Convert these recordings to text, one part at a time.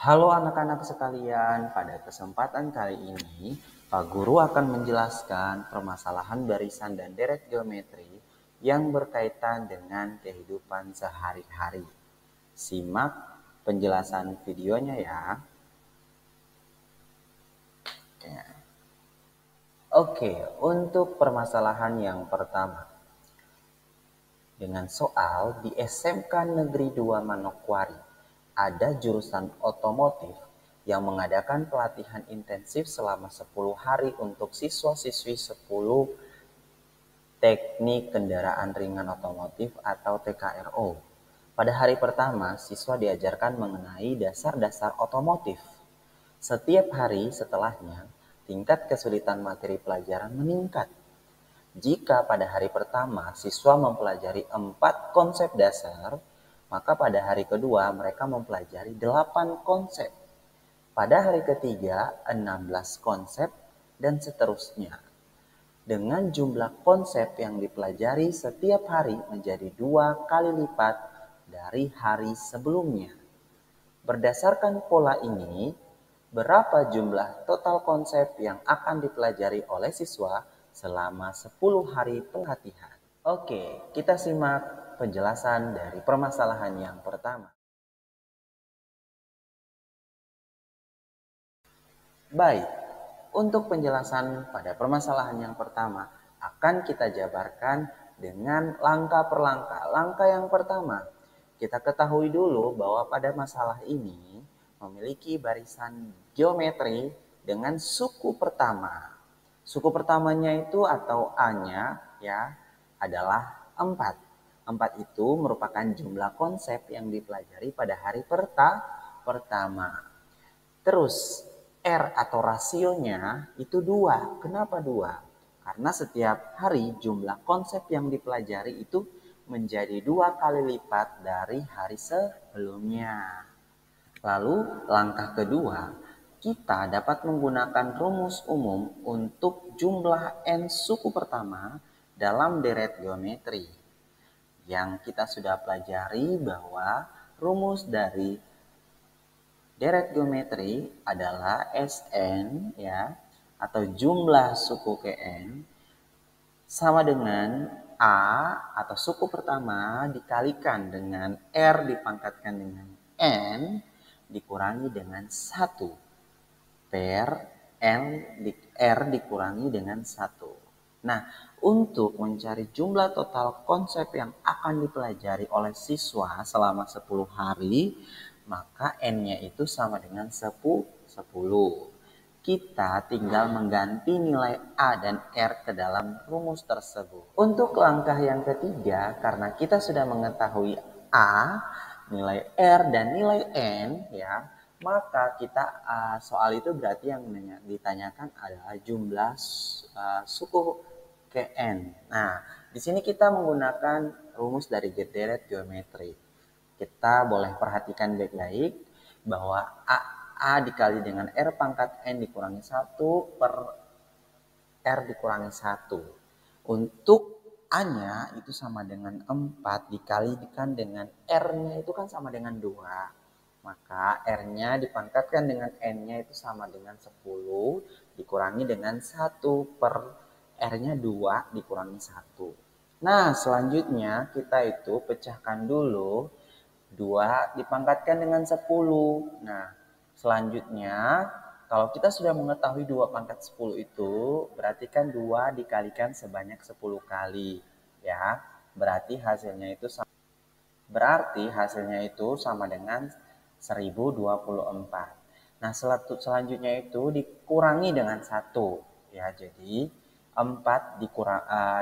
Halo anak-anak sekalian, pada kesempatan kali ini Pak Guru akan menjelaskan permasalahan barisan dan deret geometri yang berkaitan dengan kehidupan sehari-hari. Simak penjelasan videonya ya. Oke, untuk permasalahan yang pertama. Dengan soal di SMK Negeri 2 Manokwari, ada jurusan otomotif yang mengadakan pelatihan intensif selama 10 hari untuk siswa-siswi 10 teknik kendaraan ringan otomotif atau TKRO. Pada hari pertama, siswa diajarkan mengenai dasar-dasar otomotif. Setiap hari setelahnya, tingkat kesulitan materi pelajaran meningkat. Jika pada hari pertama siswa mempelajari 4 konsep dasar, maka pada hari kedua mereka mempelajari 8 konsep. Pada hari ketiga 16 konsep dan seterusnya. Dengan jumlah konsep yang dipelajari setiap hari menjadi 2 kali lipat dari hari sebelumnya. Berdasarkan pola ini, berapa jumlah total konsep yang akan dipelajari oleh siswa selama 10 hari pelatihan? Oke, kita simak penjelasan dari permasalahan yang pertama. Baik, untuk penjelasan pada permasalahan yang pertama akan kita jabarkan dengan langkah per langkah. Langkah yang pertama, kita ketahui dulu bahwa pada masalah ini memiliki barisan geometri dengan suku pertama. Suku pertamanya itu atau A-nya ya adalah 4. 4 itu merupakan jumlah konsep yang dipelajari pada hari pertama. Terus R atau rasionya itu 2. Kenapa 2? Karena setiap hari jumlah konsep yang dipelajari itu menjadi 2 kali lipat dari hari sebelumnya. Lalu langkah kedua, kita dapat menggunakan rumus umum untuk jumlah N suku pertama dalam deret geometri. Yang kita sudah pelajari bahwa rumus dari deret geometri adalah Sn ya atau jumlah suku Kn sama dengan A atau suku pertama dikalikan dengan R dipangkatkan dengan N dikurangi dengan 1 per R dikurangi dengan 1. Nah, untuk mencari jumlah total konsep yang akan dipelajari oleh siswa selama 10 hari, maka N-nya itu sama dengan 10. Kita tinggal mengganti nilai A dan R ke dalam rumus tersebut. Untuk langkah yang ketiga, karena kita sudah mengetahui A, nilai R, dan nilai N, ya, maka kita soal itu berarti yang ditanyakan adalah jumlah suku Kn. Nah, di sini kita menggunakan rumus dari deret geometri. Kita boleh perhatikan baik-baik bahwa A dikali dengan R pangkat N dikurangi 1 per R dikurangi 1. Untuk A-nya itu sama dengan 4 dikalikan dengan R-nya itu kan sama dengan 2. Maka R-nya dipangkatkan dengan N-nya itu sama dengan 10 dikurangi dengan 1 per R-nya 2 dikurangi 1. Nah, selanjutnya kita itu pecahkan dulu 2 dipangkatkan dengan 10. Nah, selanjutnya kalau kita sudah mengetahui 2 pangkat 10 itu, berarti kan 2 dikalikan sebanyak 10 kali. Ya, berarti hasilnya itu sama dengan 1024. Nah, selanjutnya itu dikurangi dengan 1. Ya, jadi 4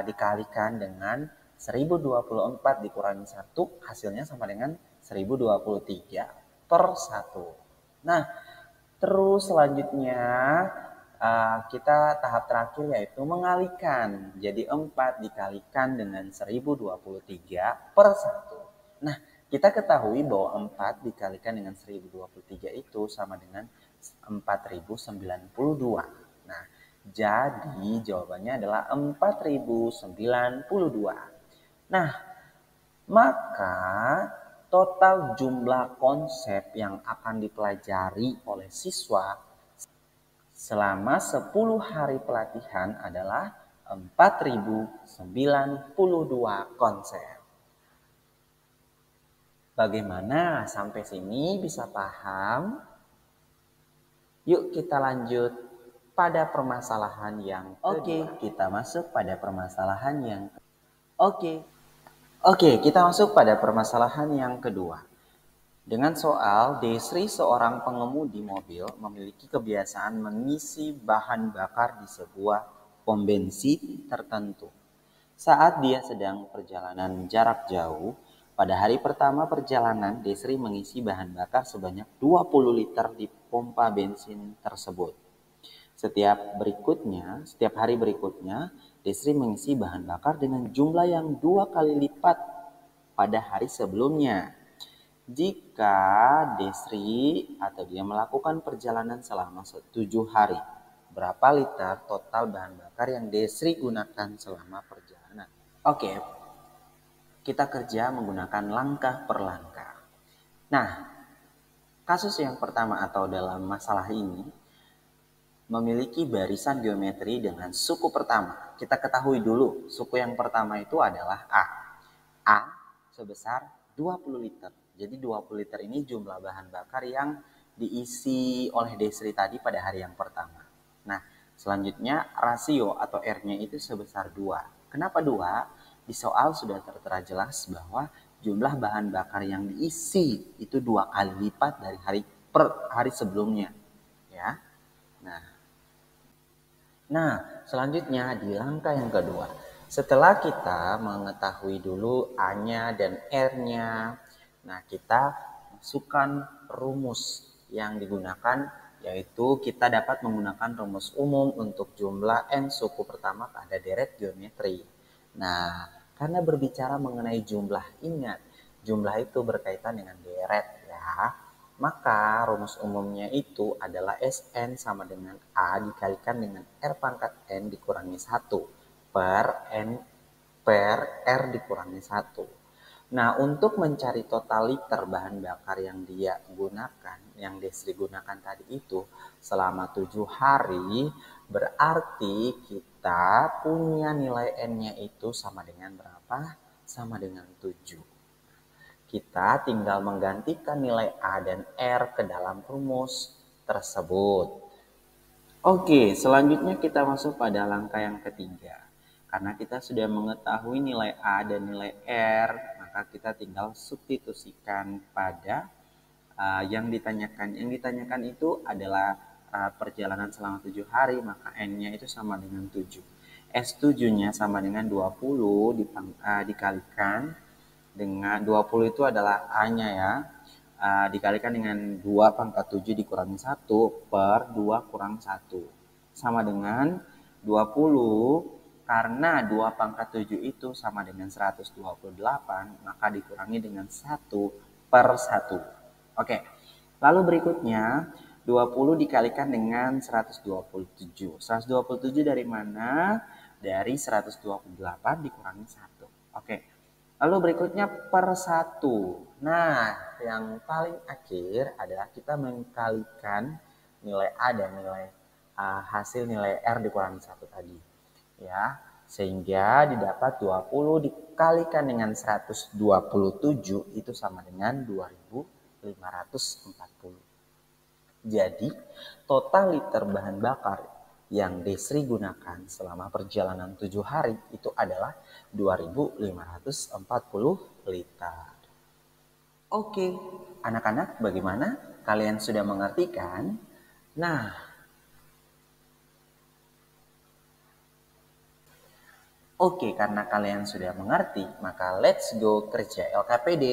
dikalikan dengan 1024 dikurangi 1, hasilnya sama dengan 1023 per 1. Nah, terus selanjutnya kita tahap terakhir yaitu mengalikan. Jadi 4 dikalikan dengan 1023 per 1. Nah, kita ketahui bahwa 4 dikalikan dengan 1023 itu sama dengan 4092. Nah, jadi jawabannya adalah 4092. Nah, maka total jumlah konsep yang akan dipelajari oleh siswa selama 10 hari pelatihan adalah 4.092 konsep. Bagaimana sampai sini bisa paham? Yuk kita lanjut pada permasalahan yang kedua. Kita masuk pada permasalahan yang kita masuk pada permasalahan yang kedua. Dengan soal, Desri seorang pengemudi mobil memiliki kebiasaan mengisi bahan bakar di sebuah pom bensin tertentu. Saat dia sedang perjalanan jarak jauh, pada hari pertama perjalanan, Desri mengisi bahan bakar sebanyak 20 liter di pompa bensin tersebut. Setiap hari berikutnya, Desri mengisi bahan bakar dengan jumlah yang 2 kali lipat pada hari sebelumnya. Jika Desri atau dia melakukan perjalanan selama 7 hari, berapa liter total bahan bakar yang Desri gunakan selama perjalanan? Oke, kita kerja menggunakan langkah per langkah. Nah, kasus yang pertama atau dalam masalah ini memiliki barisan geometri dengan suku pertama. Kita ketahui dulu, suku yang pertama itu adalah A. A sebesar 20 liter. Jadi 20 liter ini jumlah bahan bakar yang diisi oleh Desri tadi pada hari yang pertama. Nah, selanjutnya rasio atau R-nya itu sebesar 2. Kenapa 2? Di soal sudah tertera jelas bahwa jumlah bahan bakar yang diisi itu 2 kali lipat dari hari sebelumnya. Ya. Nah, selanjutnya di langkah yang kedua. Setelah kita mengetahui dulu A-nya dan R-nya, nah kita masukkan rumus yang digunakan, yaitu kita dapat menggunakan rumus umum untuk jumlah N suku pertama pada deret geometri. Nah, karena berbicara mengenai jumlah, ingat, jumlah itu berkaitan dengan deret ya. Maka rumus umumnya itu adalah Sn sama dengan A dikalikan dengan R pangkat N dikurangi 1 per N per R dikurangi 1. Nah, untuk mencari total liter bahan bakar yang dia gunakan, yang Desri gunakan tadi itu selama 7 hari, berarti kita punya nilai N-nya itu sama dengan berapa? Sama dengan 7. Kita tinggal menggantikan nilai A dan R ke dalam rumus tersebut. Oke, selanjutnya kita masuk pada langkah yang ketiga. Karena kita sudah mengetahui nilai A dan nilai R, maka kita tinggal substitusikan pada yang ditanyakan. Yang ditanyakan itu adalah perjalanan selama 7 hari, maka N-nya itu sama dengan 7. S7-nya sama dengan 20 dikalikan dengan 20 itu adalah A-nya ya. Dikalikan dengan 2 pangkat 7 dikurangi 1 per 2 kurang 1. Sama dengan 20, karena 2 pangkat 7 itu sama dengan 128, maka dikurangi dengan 1 per 1. Oke, lalu berikutnya 20 dikalikan dengan 127. 127 dari mana? Dari 128 dikurangi 1. Oke. Lalu berikutnya per 1. Nah, yang paling akhir adalah kita mengkalikan nilai A dan hasil nilai R dikurangi 1 tadi. Ya, sehingga didapat 20 dikalikan dengan 127 itu sama dengan 2540. Jadi, total liter bahan bakar yang Desri gunakan selama perjalanan 7 hari itu adalah 2540 liter. Oke, anak-anak bagaimana? Kalian sudah mengerti kan? Nah, oke, karena kalian sudah mengerti, maka let's go kerja LKPD.